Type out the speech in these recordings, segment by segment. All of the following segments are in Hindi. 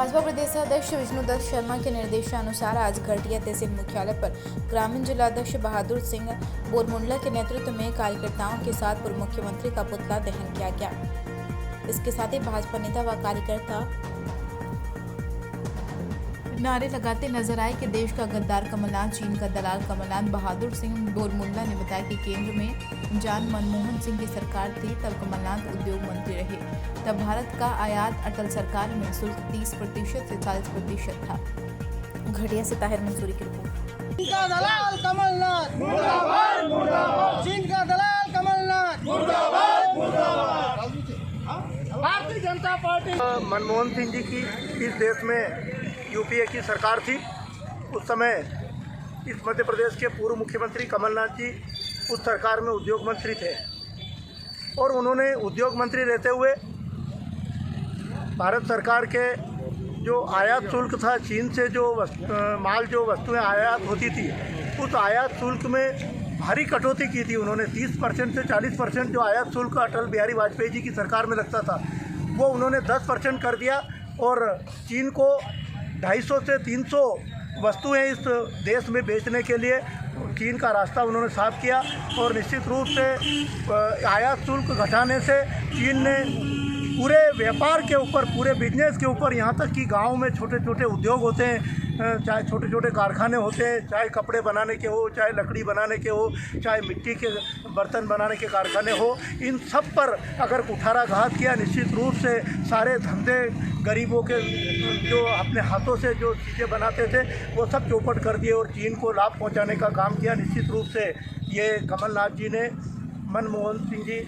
भाजपा प्रदेश अध्यक्ष विष्णुदत्त शर्मा के निर्देशानुसार आज घटिया तहसील मुख्यालय पर ग्रामीण जिलाध्यक्ष बहादुर सिंह बोरमुंडला के नेतृत्व में कार्यकर्ताओं के साथ पूर्व मुख्यमंत्री का पुतला दहन किया गया। इसके साथ ही भाजपा नेता व कार्यकर्ता नारे लगाते नजर आए कि देश का गद्दार कमलनाथ, चीन का दलाल कमलनाथ। बहादुर सिंह बोरमुंडला ने बताया कि केंद्र में जान मनमोहन सिंह की सरकार थी, तब कमलनाथ उद्योग मंत्री रहे। तब भारत का आयात अटल सरकार में शुल्क 30% से 40% था। घटिया से ताहिर मंसूरी की रिपोर्ट। चीन का दलाल कमलनाथ मुर्दाबाद मुर्दाबाद, चीन का दलाल कमलनाथ मुर्दाबाद मुर्दाबाद। भारतीय जनता पार्टी मनमोहन सिंह जी की इस देश में यूपीए की सरकार थी। उस समय इस मध्य प्रदेश के पूर्व मुख्यमंत्री कमलनाथ जी उस सरकार में उद्योग मंत्री थे और उन्होंने उद्योग मंत्री रहते हुए भारत सरकार के जो आयात शुल्क था, चीन से जो वस्तुएं आयात होती थी, उस आयात शुल्क में भारी कटौती की थी उन्होंने। 30% से 40% जो आयात शुल्क अटल बिहारी वाजपेयी जी की सरकार में लगता था, वो उन्होंने 10% कर दिया और चीन को 250 से 300 वस्तुएं इस देश में बेचने के लिए चीन का रास्ता उन्होंने साफ किया। और निश्चित रूप से आयात शुल्क घटाने से चीन ने पूरे व्यापार के ऊपर, पूरे बिजनेस के ऊपर, यहाँ तक कि गाँव में छोटे छोटे उद्योग होते हैं, चाहे छोटे छोटे कारखाने होते हैं, चाहे कपड़े बनाने के हो, चाहे लकड़ी बनाने के हो, चाहे मिट्टी के बर्तन बनाने के कारखाने हो, इन सब पर अगर कुठाराघात किया, निश्चित रूप से सारे धंधे गरीबों के जो अपने हाथों से जो चीज़ें बनाते थे वो सब चौपट कर दिए और चीन को लाभ पहुंचाने का काम किया। निश्चित रूप से ये कमलनाथ जी ने मनमोहन सिंह जी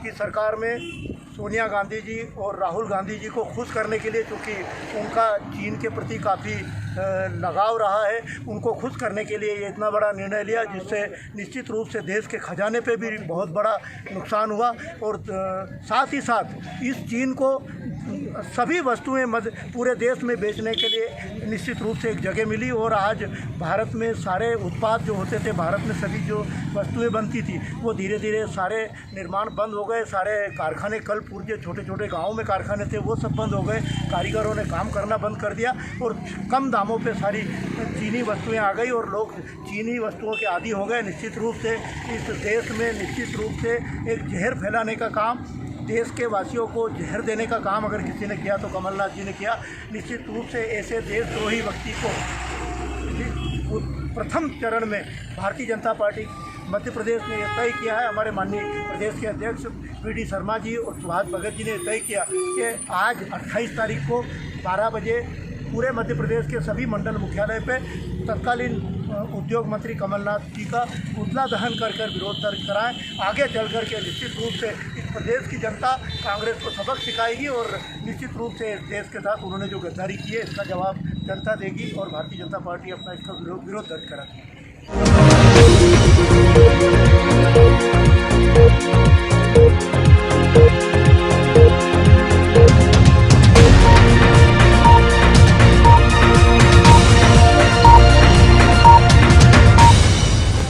की सरकार में सोनिया गांधी जी और राहुल गांधी जी को खुश करने के लिए, चूँकि उनका चीन के प्रति काफ़ी लगाव रहा है, उनको खुश करने के लिए ये इतना बड़ा निर्णय लिया, जिससे निश्चित रूप से देश के खजाने पे भी बहुत बड़ा नुकसान हुआ। और साथ ही साथ इस चीन को सभी वस्तुएं पूरे देश में बेचने के लिए निश्चित रूप से एक जगह मिली और आज भारत में सारे उत्पाद जो होते थे, भारत में सभी जो वस्तुएं बनती थी, वो धीरे धीरे सारे निर्माण बंद हो गए। सारे कारखाने, कल पूर्व छोटे छोटे गाँव में कारखाने थे, वो सब बंद हो गए। कारीगरों ने काम करना बंद कर दिया और कम दामों पे सारी चीनी वस्तुएं आ गई और लोग चीनी वस्तुओं के आदी हो गए। निश्चित रूप से इस देश में निश्चित रूप से एक जहर फैलाने का काम, देश के वासियों को जहर देने का काम अगर किसी ने किया तो कमलनाथ जी ने किया। निश्चित रूप से ऐसे देशद्रोही व्यक्ति को प्रथम चरण में भारतीय जनता पार्टी मध्य प्रदेश ने यह तय किया है, हमारे माननीय प्रदेश के अध्यक्ष वी.डी. शर्मा जी और सुभाष भगत जी ने तय किया कि आज 28 तारीख को 12 बजे पूरे मध्य प्रदेश के सभी मंडल मुख्यालय पे तत्कालीन उद्योग मंत्री कमलनाथ जी का पुतला दहन कर विरोध दर्ज कराएं। आगे चल कर के निश्चित रूप से इस प्रदेश की जनता कांग्रेस को सबक सिखाएगी और निश्चित रूप से इस देश के साथ उन्होंने जो गद्दारी की है, इसका जवाब जनता देगी और भारतीय जनता पार्टी अपना इसका विरोध दर्ज कराती है।